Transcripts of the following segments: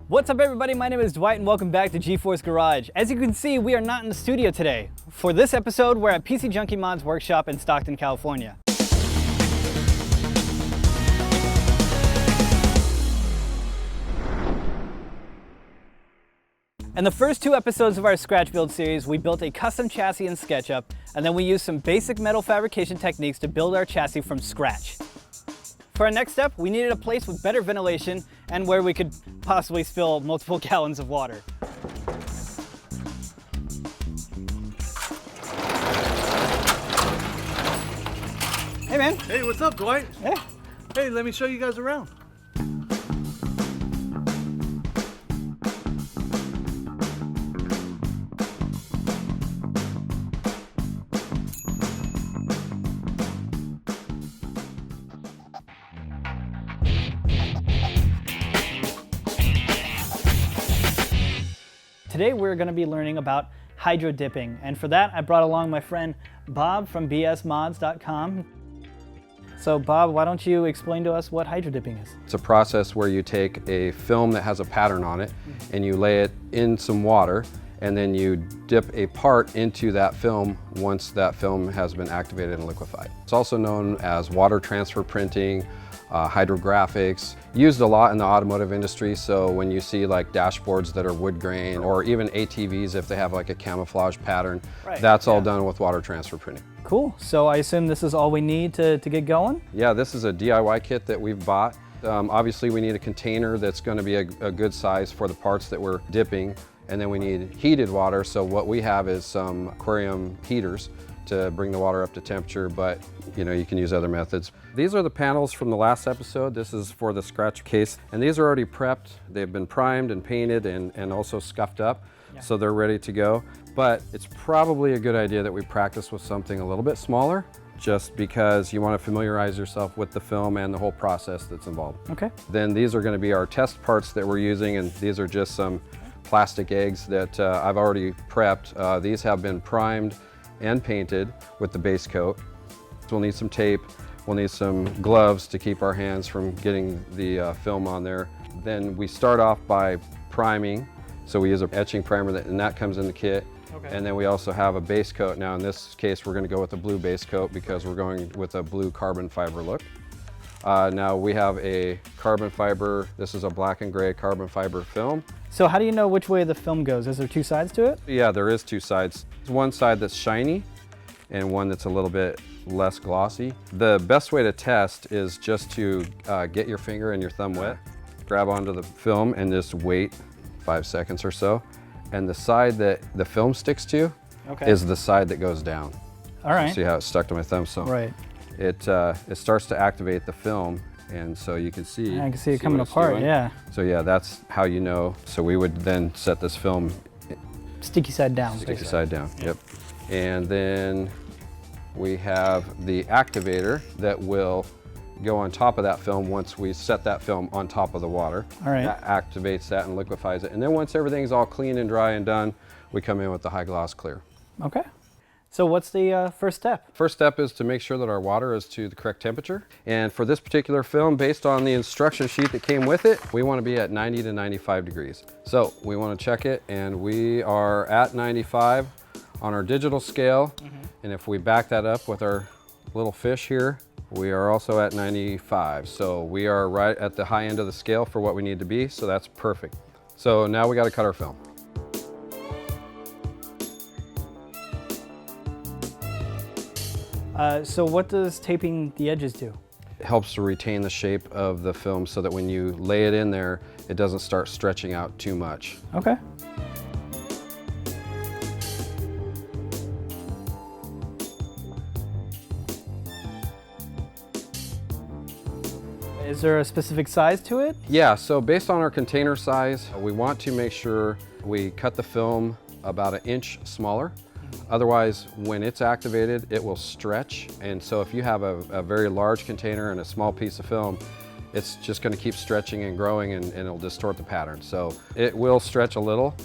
What's up everybody, my name is Dwight and welcome back to GeForce Garage. As you can see, we are not in the studio today. For this episode, we're at PC Junkie Mods workshop in Stockton, California. In the first two episodes of our scratch build series, we built a custom chassis in SketchUp, and then we used some basic metal fabrication techniques to build our chassis from scratch. For our next step, we needed a place with better ventilation and where we could possibly spill multiple gallons of water. Hey man. Hey, what's up, Dwight? Hey. Hey, let me show you guys around. Today we're going to be learning about hydro dipping, and for that I brought along my friend Bob from BSMods.com. So Bob, why don't you explain to us what hydro dipping is? It's a process where you take a film that has a pattern on it and you lay it in some water, and then you dip a part into that film once that film has been activated and liquefied. It's also known as water transfer printing, hydrographics, used a lot in the automotive industry. So when you see like dashboards that are wood grain, or even ATVs if they have like a camouflage pattern, that's all done with water transfer printing. Cool. So I assume this is all we need to get going? Yeah, this is a DIY kit that we've bought. Obviously we need a container that's going to be a good size for the parts that we're dipping, and then we need heated water. So what we have is some aquarium heaters to bring the water up to temperature, but you know, you can use other methods. These are the panels from the last episode. This is for the scratch case, and these are already prepped. They've been primed and painted and also scuffed up, so they're ready to go. But it's probably a good idea that we practice with something a little bit smaller, just because you want to familiarize yourself with the film and the whole process that's involved. Okay. Then these are going to be our test parts that we're using, and these are just some plastic eggs that I've already prepped. These have been primed and painted with the base coat. So we'll need some tape, we'll need some gloves to keep our hands from getting the film on there. Then we start off by priming. So we use an etching primer and that comes in the kit. Okay. And then we also have a base coat. Now in this case, we're gonna go with a blue base coat because we're going with a blue carbon fiber look. Now we have a carbon fiber, this is a black and gray carbon fiber film. So how do you know which way the film goes? Is there two sides to it? Yeah, there is two sides. There's one side that's shiny and one that's a little bit less glossy. The best way to test is just to get your finger and your thumb wet, grab onto the film and just wait 5 seconds or so. And the side that the film sticks to is the side that goes down. All right. See how it's stuck to my thumb? So right. It starts to activate the film, and so you can see. I can see it coming apart, yeah. So yeah, that's how you know. So we would then set this film sticky side down. Sticky side down, yep. And then we have the activator that will go on top of that film once we set that film on top of the water. All right. That activates that and liquefies it. And then once everything's all clean and dry and done, we come in with the high gloss clear. Okay. So what's the first step? First step is to make sure that our water is to the correct temperature. And for this particular film, based on the instruction sheet that came with it, we want to be at 90 to 95 degrees. So we want to check it, and we are at 95 on our digital scale. And if we back that up with our little fish here, we are also at 95. So we are right at the high end of the scale for what we need to be, so that's perfect. So now we got to cut our film. So what does taping the edges do? It helps to retain the shape of the film so that when you lay it in there, it doesn't start stretching out too much. Okay. Is there a specific size to it? Yeah, so based on our container size, we want to make sure we cut the film about 1 inch smaller. Otherwise, when it's activated, it will stretch. And so if you have a very large container and a small piece of film, it's just going to keep stretching and growing, and it'll distort the pattern. So it will stretch a little.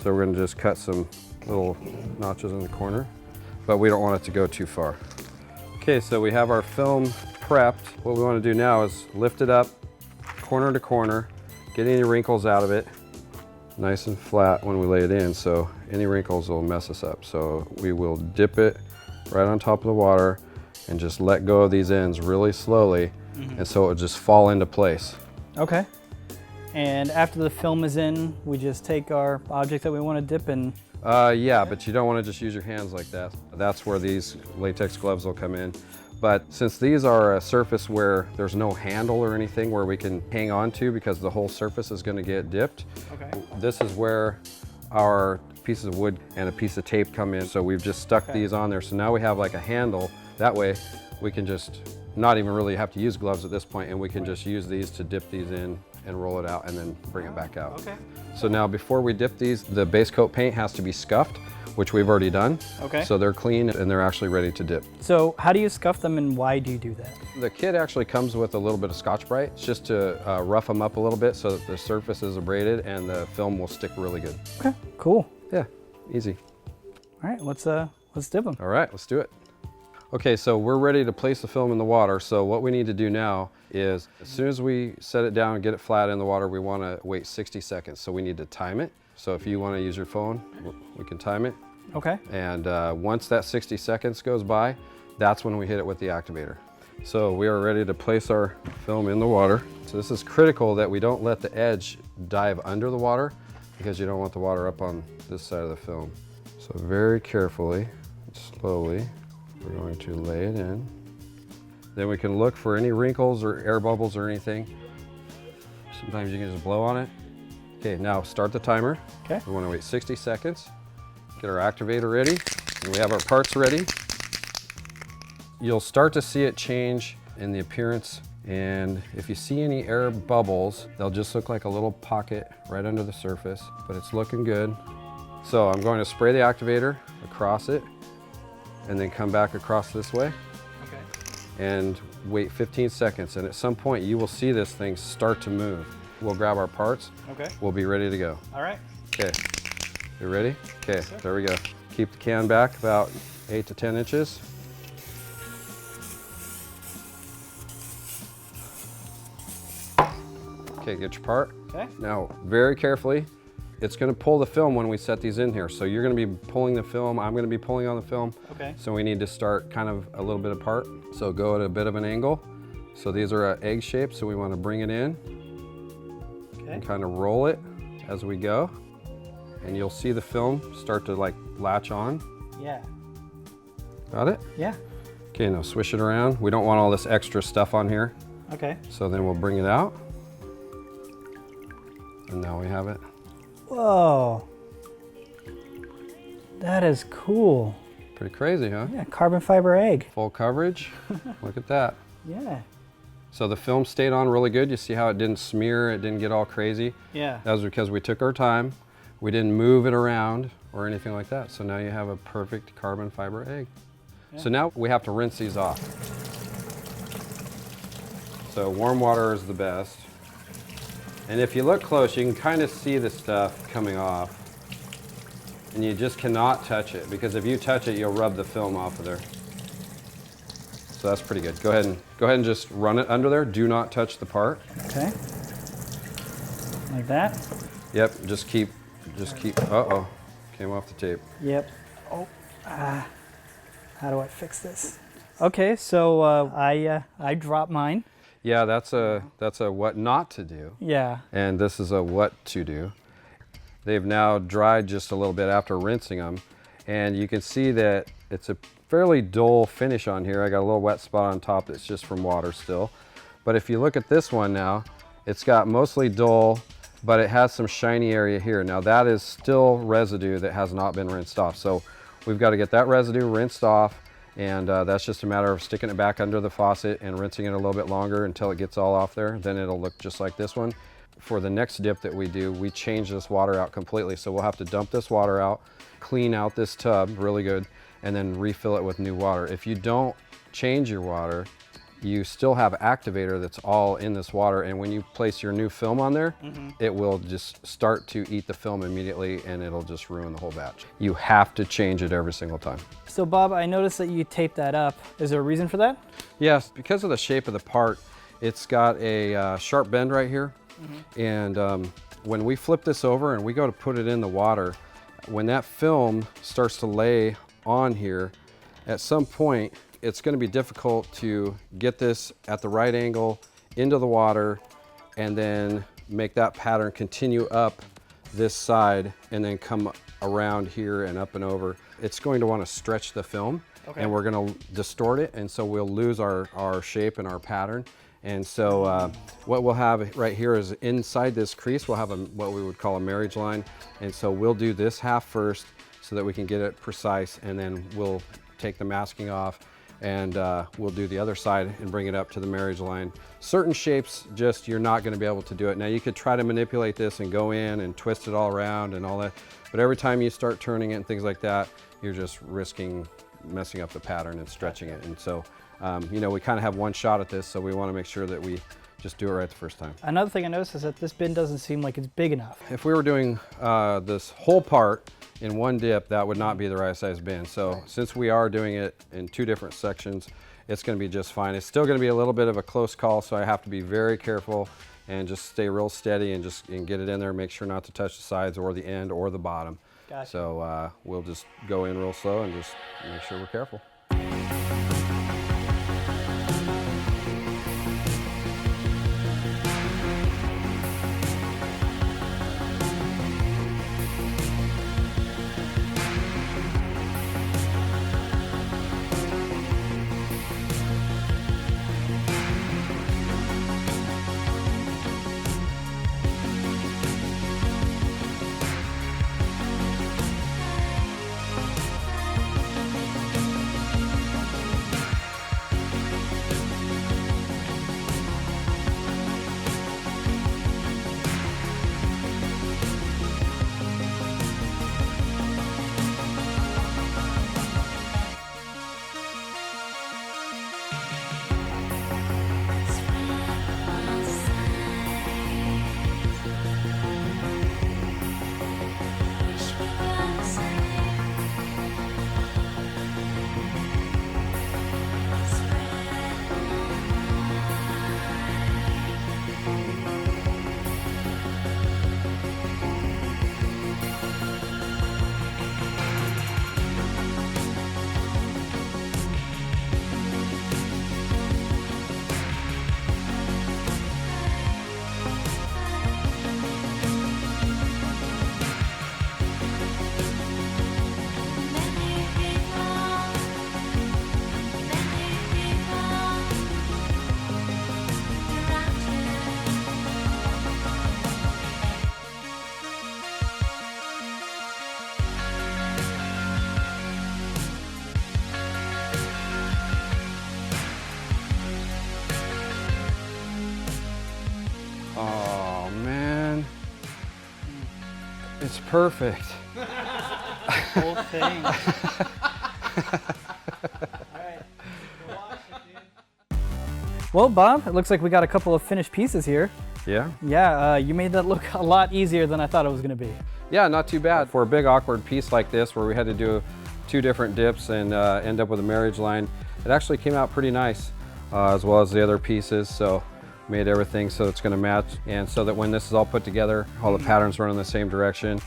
So we're going to just cut some little notches in the corner, but we don't want it to go too far. Okay, so we have our film prepped. What we want to do now is lift it up corner to corner, get any wrinkles out of it. Nice and flat when we lay it in, so any wrinkles will mess us up. So we will dip it right on top of the water and just let go of these ends really slowly, and so it will just fall into place. Okay. And after the film is in, we just take our object that we want to dip in. Yeah, but you don't want to just use your hands like that. That's where these latex gloves will come in. But since these are a surface where there's no handle or anything where we can hang on to because the whole surface is going to get dipped, this is where our pieces of wood and a piece of tape come in. So we've just stuck these on there. So now we have like a handle. That way we can just not even really have to use gloves at this point, and we can just use these to dip these in and roll it out and then bring it back out. Okay. So now before we dip these, the base coat paint has to be scuffed, which we've already done. Okay. So they're clean and they're actually ready to dip. So how do you scuff them and why do you do that? The kit actually comes with a little bit of Scotch-Brite. It's just to rough them up a little bit so that the surface is abraded and the film will stick really good. Okay, cool. Yeah, easy. All right, let's dip them. All right, let's do it. Okay, so we're ready to place the film in the water. So what we need to do now is, as soon as we set it down and get it flat in the water, we want to wait 60 seconds. So we need to time it. So if you want to use your phone, we can time it. Okay. And once that 60 seconds goes by, that's when we hit it with the activator. So we are ready to place our film in the water. So this is critical that we don't let the edge dive under the water, because you don't want the water up on this side of the film. So very carefully, slowly, we're going to lay it in. Then we can look for any wrinkles or air bubbles or anything. Sometimes you can just blow on it. Okay, now start the timer. Okay. We want to wait 60 seconds. Get our activator ready, and we have our parts ready. You'll start to see it change in the appearance, and if you see any air bubbles, they'll just look like a little pocket right under the surface, but it's looking good. So I'm going to spray the activator across it, and then come back across this way. Okay. And wait 15 seconds, and at some point you will see this thing start to move. We'll grab our parts. Okay. We'll be ready to go. All right. Okay, you ready? Okay, there we go. Keep the can back about 8 to 10 inches. Okay, get your part. Okay. Now, very carefully, it's gonna pull the film when we set these in here. So you're gonna be pulling the film, I'm gonna be pulling on the film. Okay. So we need to start kind of a little bit apart. So go at a bit of an angle. So these are egg shaped, so we wanna bring it in and kind of roll it as we go. And you'll see the film start to like latch on. Yeah. Got it? Yeah. Okay, now swish it around. We don't want all this extra stuff on here. Okay. So then we'll bring it out. And now we have it. Whoa. That is cool. Pretty crazy, huh? Yeah, carbon fiber egg. Full coverage. Look at that. Yeah. So the film stayed on really good. You see how it didn't smear, it didn't get all crazy? Yeah. That was because we took our time. We didn't move it around or anything like that. So now you have a perfect carbon fiber egg. Yeah. So now we have to rinse these off. So warm water is the best. And if you look close, you can kind of see the stuff coming off. And you just cannot touch it, because if you touch it, you'll rub the film off of there. So that's pretty good. Go ahead and just run it under there. Do not touch the part. Okay. Like that? Yep, just keep, uh-oh, came off the tape. Yep. Oh, how do I fix this? Okay, so I dropped mine. Yeah, that's a what not to do. Yeah. And this is a what to do. They've now dried just a little bit after rinsing them, and you can see that it's a fairly dull finish on here. I got a little wet spot on top that's just from water still. But if you look at this one now, it's got mostly dull, but it has some shiny area here. Now that is still residue that has not been rinsed off. So we've got to get that residue rinsed off, and that's just a matter of sticking it back under the faucet and rinsing it a little bit longer until it gets all off there. Then it'll look just like this one. For the next dip that we do, we change this water out completely. So we'll have to dump this water out, clean out this tub really good, and then refill it with new water. If you don't change your water, you still have activator that's all in this water, and when you place your new film on there, it will just start to eat the film immediately, and it'll just ruin the whole batch. You have to change it every single time. So Bob, I noticed that you taped that up. Is there a reason for that? Yes, because of the shape of the part, it's got a sharp bend right here, And when we flip this over and we go to put it in the water, when that film starts to lay on here, at some point, it's going to be difficult to get this at the right angle into the water and then make that pattern continue up this side and then come around here and up and over. It's going to want to stretch the film, and we're going to distort it, and so we'll lose our shape and our pattern. And so what we'll have right here is inside this crease, we'll have what we would call a marriage line. And so we'll do this half first so that we can get it precise, and then we'll take the masking off, and we'll do the other side and bring it up to the marriage line. Certain shapes, just you're not going to be able to do it. Now you could try to manipulate this and go in and twist it all around and all that, but every time you start turning it and things like that, you're just risking messing up the pattern and stretching it. And so, you know, we kind of have one shot at this, so we want to make sure that we just do it right the first time. Another thing I noticed is that this bin doesn't seem like it's big enough. If we were doing this whole part in one dip, that would not be the right size bin. So since we are doing it in two different sections, it's going to be just fine. It's still going to be a little bit of a close call, so I have to be very careful and just stay real steady and get it in there. Make sure not to touch the sides or the end or the bottom. Gotcha. So we'll just go in real slow and just make sure we're careful. Oh man, it's perfect. Whole thing. Well, Bob, it looks like we got a couple of finished pieces here. Yeah? Yeah, you made that look a lot easier than I thought it was going to be. Yeah, not too bad. For a big awkward piece like this where we had to do two different dips and end up with a marriage line, it actually came out pretty nice, as well as the other pieces. So made everything so it's going to match, and so that when this is all put together, all the patterns run in the same direction.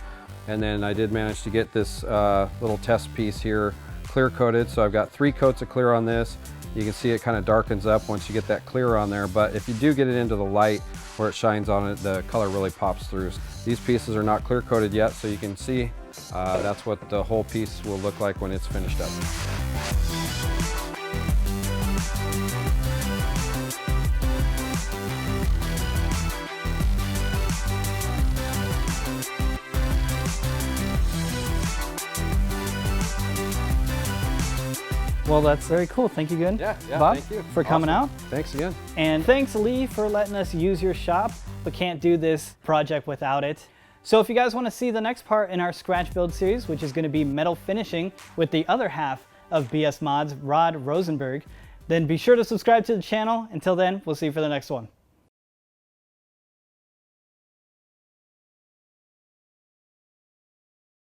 And then I did manage to get this little test piece here clear coated, so I've got 3 coats of clear on this. You can see it kind of darkens up once you get that clear on there, but if you do get it into the light where it shines on it, the color really pops through. These pieces are not clear coated yet, so you can see that's what the whole piece will look like when it's finished up. Well, that's very cool. Thank you again, Bob, thank you. for coming out. Thanks again. And thanks, Lee, for letting us use your shop, but can't do this project without it. So if you guys want to see the next part in our scratch build series, which is going to be metal finishing with the other half of BS Mods, Rod Rosenberg, then be sure to subscribe to the channel. Until then, we'll see you for the next one.